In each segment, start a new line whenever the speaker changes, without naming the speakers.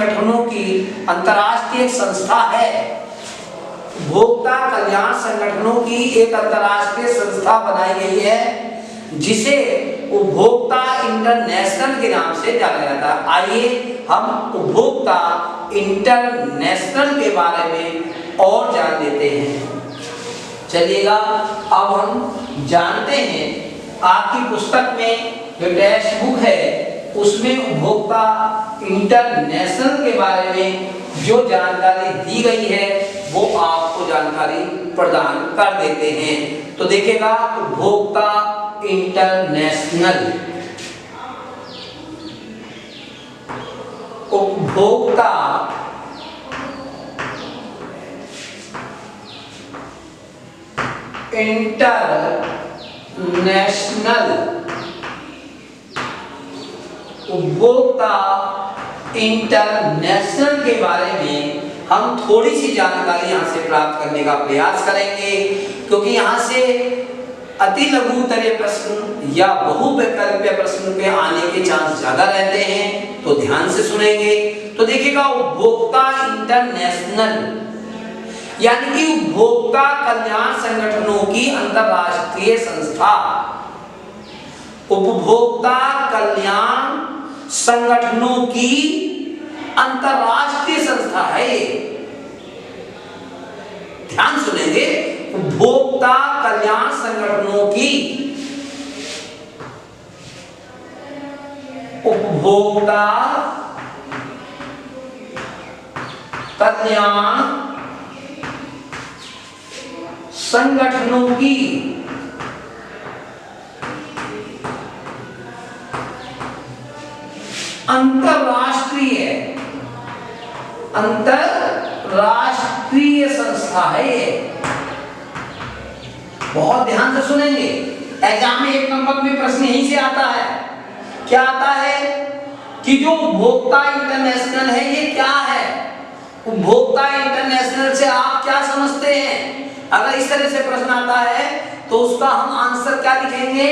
संगठनों की अंतर्राष्ट्रीय संस्था है। उपभोक्ता कल्याण संगठनों की एक अंतर्राष्ट्रीय संस्था बनाई गई है जिसे उपभोक्ता इंटरनेशनल के नाम से जाना जाता है। आइए हम उपभोक्ता इंटरनेशनल के बारे में और जान लेते हैं। चलिएगा अब हम जानते हैं, आपकी पुस्तक में जो टेक्स्ट बुक है उसमें उपभोक्ता इंटरनेशनल के बारे में जो जानकारी दी गई है वो आपको जानकारी प्रदान कर देते हैं। तो देखिएगा, उपभोक्ता इंटरनेशनल, उपभोक्ता इंटरनेशनल, उपभोक्ता इंटरनेशनल के बारे में हम थोड़ी सी जानकारी यहाँ से प्राप्त करने का प्रयास करेंगे, क्योंकि यहाँ से अति लघुतरीय प्रश्न या बहुविकल्पीय प्रश्न पे आने के चांस ज्यादा रहते हैं, तो ध्यान से सुनेंगे। तो देखिएगा, उपभोक्ता इंटरनेशनल यानी कि उपभोक्ता कल्याण संगठनों की अंतरराष्ट्रीय संस्था, उपभोक्ता कल्याण संगठनों की अंतरराष्ट्रीय संस्था है। ध्यान सुनेंगे, उपभोक्ता कल्याण संगठनों की, उपभोक्ता कल्याण संगठनों की अंतरराष्ट्रीय संस्था है ये। बहुत ध्यान से सुनेंगे, एग्जाम में 1 नंबर में प्रश्न यहीं से आता है। क्या आता है कि जो उपभोक्ता इंटरनेशनल है ये क्या है? उपभोक्ता इंटरनेशनल से आप क्या समझते हैं? अगर इस तरह से प्रश्न आता है तो उसका हम आंसर क्या लिखेंगे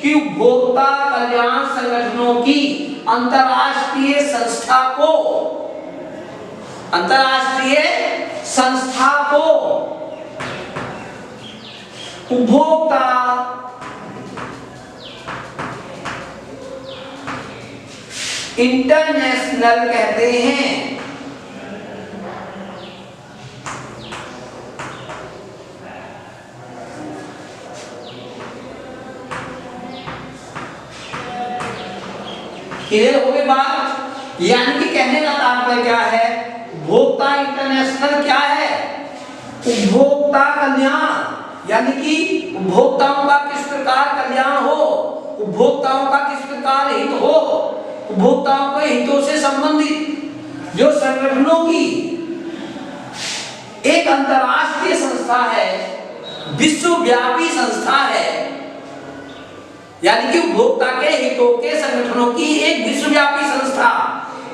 कि उपभोक्ता कल्याण संगठनों की अंतरराष्ट्रीय संस्था को, अंतरराष्ट्रीय संस्था को उपभोक्ता इंटरनेशनल कहते हैं। क्लियर हो गई बात? यानी कि कहने का तात्पर्य क्या है, उपभोक्ता इंटरनेशनल क्या है? उपभोक्ता कल्याण, यानी कि उपभोक्ताओं का किस प्रकार कल्याण हो, उपभोक्ताओं का किस प्रकार हित हो, उपभोक्ताओं के हितों से संबंधित जो संगठनों की एक अंतरराष्ट्रीय संस्था है, विश्वव्यापी संस्था है, यानी कि उपभोक्ता के हितों के संगठनों की एक विश्वव्यापी संस्था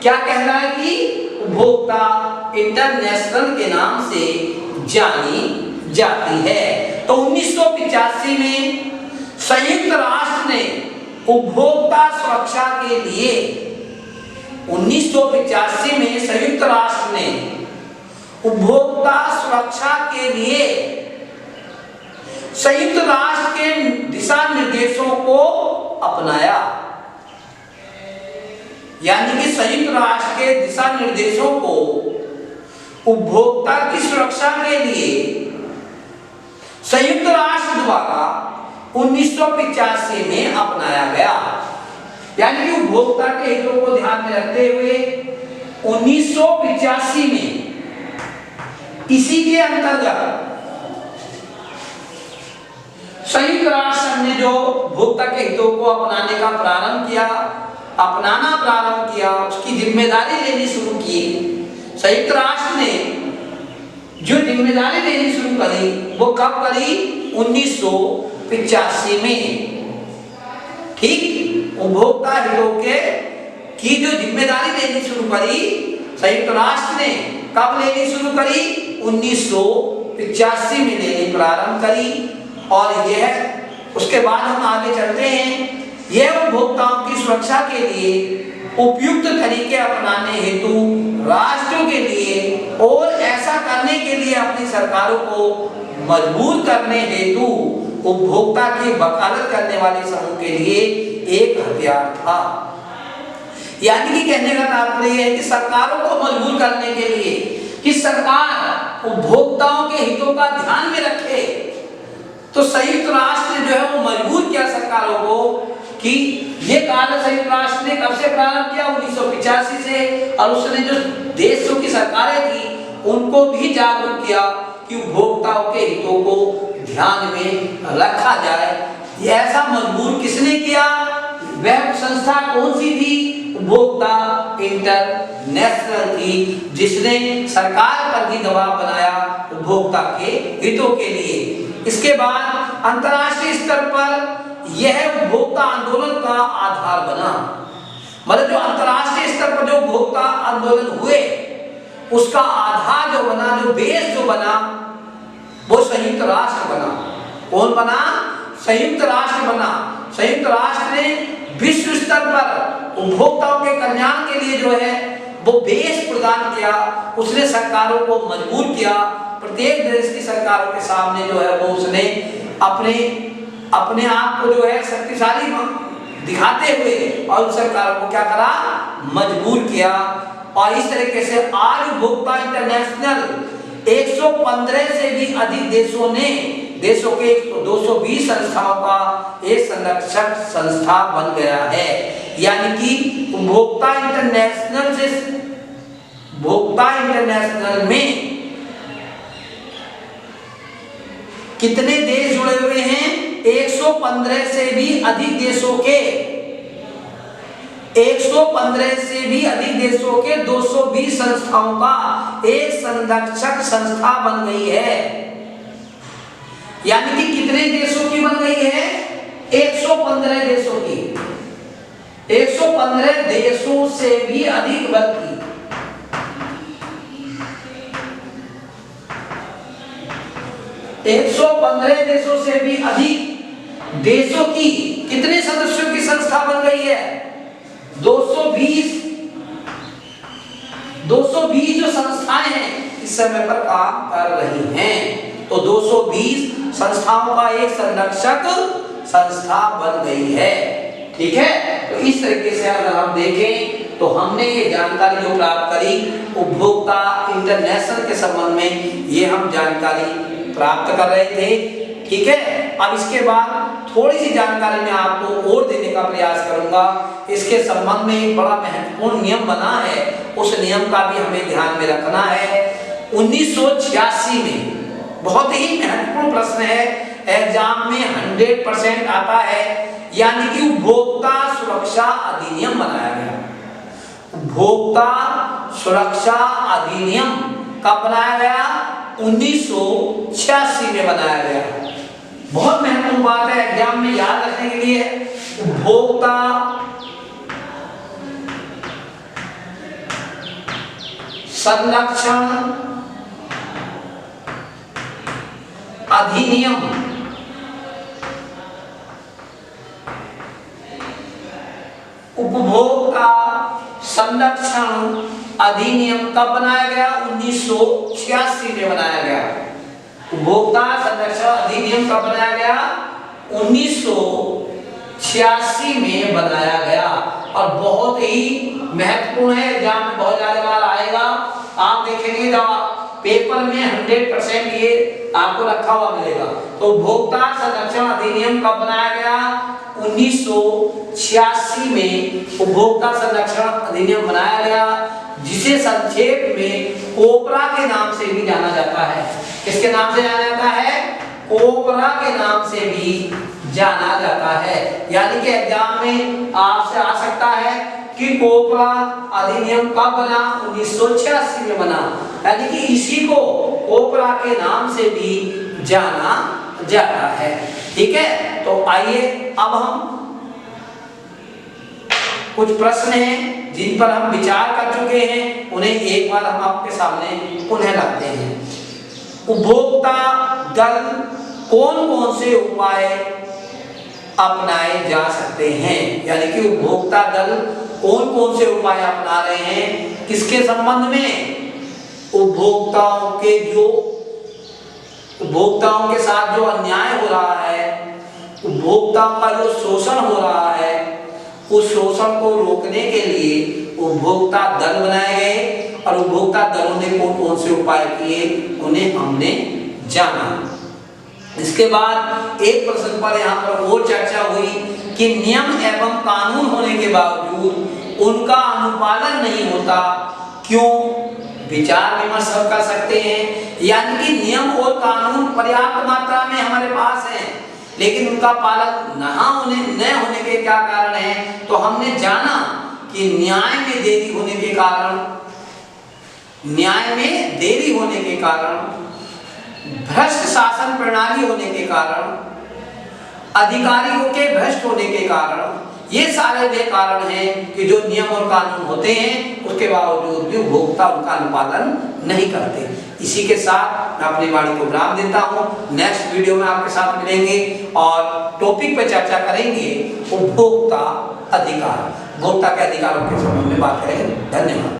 क्या कहलाएगी? उपभोक्ता इंटरनेशनल के नाम से जानी जाती है। तो 1985 में संयुक्त राष्ट्र ने उपभोक्ता सुरक्षा के लिए, 1985 में संयुक्त राष्ट्र ने उपभोक्ता सुरक्षा के लिए संयुक्त राष्ट्र के दिशा निर्देशों को अपनाया। यानी कि संयुक्त राष्ट्र के दिशा निर्देशों को उपभोक्ता की सुरक्षा के लिए संयुक्त राष्ट्र द्वारा 1985 में अपनाया गया। यानी कि उपभोक्ता के हितों को ध्यान में रखते हुए 1985 में इसी के अंतर्गत संयुक्त राष्ट्र ने जो उपभोक्ता के हितों को अपनाने का प्रारंभ किया, अपनाना प्रारंभ किया, उसकी जिम्मेदारी लेनी शुरू की। संयुक्त राष्ट्र ने जो जिम्मेदारी लेनी शुरू करी वो कब करी? 1985 में। ठीक, उपभोक्ता हितों के की जो जिम्मेदारी लेनी शुरू करी संयुक्त राष्ट्र ने कब लेनी शुरू करी? 1985 में लेनी प्रारंभ करी। और यह उसके बाद हम आगे चलते हैं, यह उपभोक्ताओं की सुरक्षा के लिए उपयुक्त तरीके अपनाने हेतु राष्ट्रों के लिए और ऐसा करने के लिए अपनी सरकारों को मजबूर करने हेतु उपभोक्ता की वकालत करने वाले समूह के लिए एक हथियार था। यानी कि कहने का तात्पर्य है कि सरकारों को मजबूर करने के लिए कि सरकार उपभोक्ताओं के हितों का ध्यान में रखे, तो संयुक्त राष्ट्र जो है वो मजबूर किया सरकारों को कि ये कार्य संयुक्त राष्ट्र ने कब से प्रारंभ किया, 1985 से, और उसने जो देशों की सरकारें थी उनको भी जागरूक किया कि उपभोक्ताओं के हितों को ध्यान में रखा जाए। ये ऐसा मजबूर किसने किया? वह संस्था कौन सी थी? उपभोक्ता इंटरनेशनल थी, जिसने सरकार पर भी दबाव बनाया उपभोक्ता के हितों के लिए। इसके बाद अंतर्राष्ट्रीय स्तर पर यह उपभोक्ता आंदोलन का आधार बना। मतलब जो अंतर्राष्ट्रीय स्तर पर जो उपभोक्ता आंदोलन हुए उसका आधार जो बना, जो बेस जो बना, वो संयुक्त राष्ट्र बना। कौन बना? संयुक्त राष्ट्र बना। संयुक्त राष्ट्र ने विश्व स्तर पर उपभोक्ताओं के कल्याण के लिए जो है वो बेस प्रदान किया। उसने सरकारों को मजबूर किया, प्रत्येक देश की सरकारों के सामने जो है वो उसने अपने आप को जो है शक्तिशाली दिखाते हुए और सरकारों को क्या करा? मजबूर किया। और इस तरीके से आज उपभोक्ता इंटरनेशनल 115 से भी अधिक देशों के 220 संस्थाओं का एक संरक्षक संस्था बन गया है। यानी कि उपभोक्ता इंटरनेशनल में कितने देश जुड़े हुए हैं? 115 से भी अधिक देशों के 220 संस्थाओं का एक संरक्षक संस्था बन गई है। यानी कि कितने देशों की बन गई है? 115 देशों की। 115 देशों से भी अधिक बल्कि 115 देशों से भी अधिक देशों की कितने सदस्यों की संस्था बन गई है? 220 जो संस्थाएं हैं इस समय पर काम कर रही हैं, तो 220 संस्थाओं का एक संरक्षक संस्था बन गई है। ठीक है, तो इस तरीके से अगर हम देखें तो हमने ये जानकारी जो प्राप्त करी उपभोक्ता इंटरनेशनल के संबंध में, ये हम जानकारी प्राप्त कर रहे थे। ठीक है, अब इसके बाद थोड़ी सी जानकारी मैं आपको और देने का प्रयास करूंगा। इसके संबंध में एक बड़ा महत्वपूर्ण नियम बना है, उस नियम का भी हमें ध्यान में रखना है। 1986 में बहुत ही महत्वपूर्ण प्रश्न है, एग्जाम में 100% आता है। यानी कि उपभोक्ता सुरक्षा अधिनियम बनाया गया। उपभोक्ता सुरक्षा अधिनियम कब बनाया गया? 1986 में बनाया गया। बहुत महत्वपूर्ण बात है, एग्जाम में याद रखने के लिए। उपभोक्ता संरक्षण अधिनियम उपभोक्ता संरक्षण अधिनियम कब बनाया गया? 1986 में बनाया गया। उपभोक्ता संरक्षण अधिनियम कब बनाया गया? 1986 में बनाया गया। और बहुत ही महत्वपूर्ण है, एग्जाम में बहुत ज्यादा बार आएगा। आप देखेंगे पेपर में 100% ये आपको रखा हुआ मिलेगा। तो उपभोक्ता संरक्षण अधिनियम कब बनाया गया? 1986 में उपभोक्ता संरक्षण अधिनियम बनाया गया, जिसे संक्षेप में कोपरा के नाम से भी जाना जाता है। किसके नाम से जाना जाता है? कोपरा के नाम से भी जाना जाता है। यानी कि एग्जाम में आपसे आ सकता है कि कोपरा अधिनियम कब बना? 1986 में बना। यानी कि इसी को कोपरा के नाम से भी जाना जाता है। ठीक है, तो आइए अब हम कुछ प्रश्न हैं जिन पर हम विचार कर चुके हैं, उन्हें एक बार हम आपके सामने पुनः लाते हैं। उपभोक्ता दल कौन कौन से उपाय अपनाए जा सकते हैं। यानी कि उपभोक्ता दल कौन कौन से उपाय अपना रहे हैं, किसके संबंध में? उपभोक्ताओं के साथ जो अन्याय हो रहा है, उपभोक्ताओं का जो शोषण हो रहा है, उस शोषण को रोकने के लिए उपभोक्ता दल बनाए गए और उपभोक्ता दलों ने कौन कौन से उपाय किए उन्हें हमने जाना। इसके बाद एक प्रश्न पर यहाँ पर और चर्चा हुई कि नियम एवं कानून होने के बावजूद उनका अनुपालन नहीं होता, क्यों? विचार विमर्श कर सकते हैं। यानी कि नियम और कानून पर्याप्त मात्रा में हमारे पास है, लेकिन उनका पालन न होने के क्या कारण है? तो हमने जाना कि न्याय में देरी होने के कारण, भ्रष्ट शासन प्रणाली होने के कारण, अधिकारियों के भ्रष्ट होने के कारण, ये सारे वे कारण हैं कि जो नियम और कानून होते हैं उसके बावजूद भी उपभोक्ता उनका अनुपालन नहीं करते। इसी के साथ मैं अपनी वाणी को विराम देता हूँ। नेक्स्ट वीडियो में आपके साथ मिलेंगे और टॉपिक पर चर्चा करेंगे उपभोक्ता अधिकार, उपभोक्ता के अधिकारों के संबंध में बात करेंगे। धन्यवाद।